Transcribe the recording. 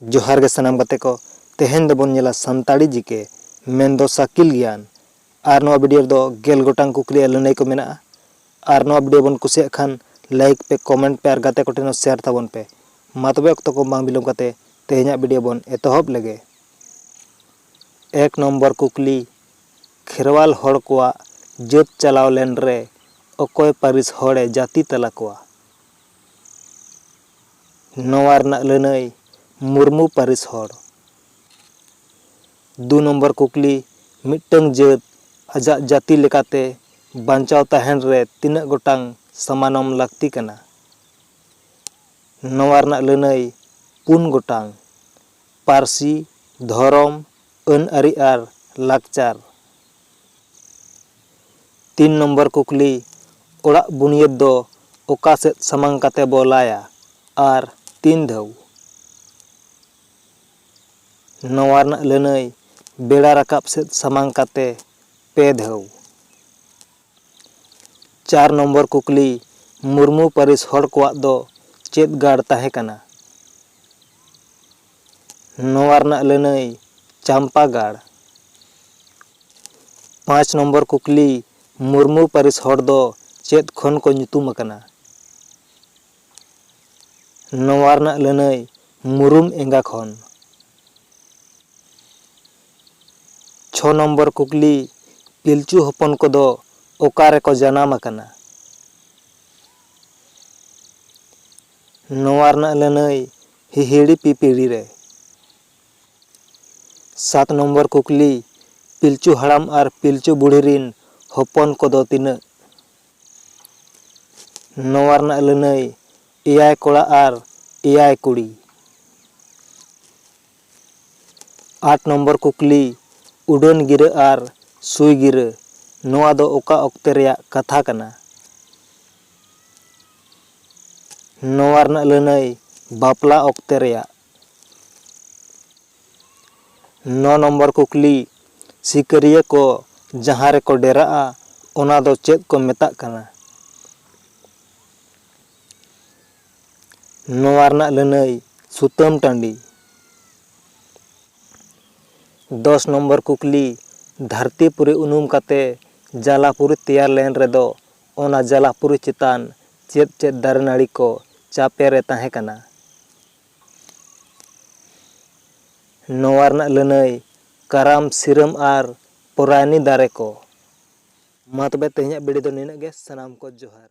जोहार गे सनाम गाते को तेहेन दो बन नेला सानताड़ी जीके मेनदो साकिल ज्ञान आर नोआ वीडियो दो गेल गोटांग कुकली लड़ाई को मेना आर नोआ वीडियो बन कुसिया खान लाइक पे कमेंट पे आर गाते को टेनो शेयर ताबन पे मा तबे अक्तो को बांग बिलोम काते तेहेन्याग वीडियो बन एतहब लगे। एक नम्बर कुकली खेरवाल हड़ कोआ जात चलाव लेन रे अकोय पारिस हड़े जाति तला कोआ। नोआ रना लड़ाई मुर्मू पारिस हड़। दो नम्बर कुकली मिटंग जात आजा जाति लेकाते बांचाव तहन रे तिना गोटांग समानम लाक्ति कना। नोआ रना लड़ाई पुन गोटांग पारसी धरम अन आरि आर लाकचार। 3 नम्बर कुकली ओड़ा बुनियद दो ओका सेद सामांग काते बो लाया आर 3 धाव। नोआ रना लड़ाई बेड़ा राकाब सेद सामांग काते 2 धाव। 4 नम्बर कुकली मुर्मू पारिस हड़ कोआग दो चेद गाड़ ताहे कना। नोआ रना लड़ाई चांपा गाड़। 5 नम्बर कुकली मुर्मू पारिस हड़ दो चेद खन को ᱧᱩᱛᱩᱢ अकना। नोआ रना लड़ाई मुरुम एंगा खन। 6 नम्बर कुकली पिलचू हपन को दो ओकारे को जनाम अकना। नोआ रना लड़ाई हिहिड़ी पिपिड़ी रे। 7 नम्बर कुकली पिलचू हड़ाम आर पिलचू बुढ़ी रिन हपन को दो तिना। नोआ रना लड़ाई 9 कोड़ा आर 9 कुड़ी। 8 नम्बर कुकली उड़ान गिरा आर सुई गिरा नोआ दो ओका ओक्ते रेया कथा कना। नोआ रना लड़ाई बापला ओक्ते रेया। 9 नम्बर कुकली सिकरिया को जहाँ रे को डेरा ओना दो चेद को मेताग कना। नोआ रना लड़ाई सुताम टांडी। 10 नम्बर कुकली धरतीपुरी उनुम काते जलापुरी तैयार लेन रे दो ओना जलापुरी चितान चेद चेद दारे नाड़ी को चापे रे ताहे कना। नोआ रना लड़ाई कराम सिरम आर पोरानी दारे को। मा तबे तेहेन्याग वीडियो दो निनाग गे सनाम को जोहार।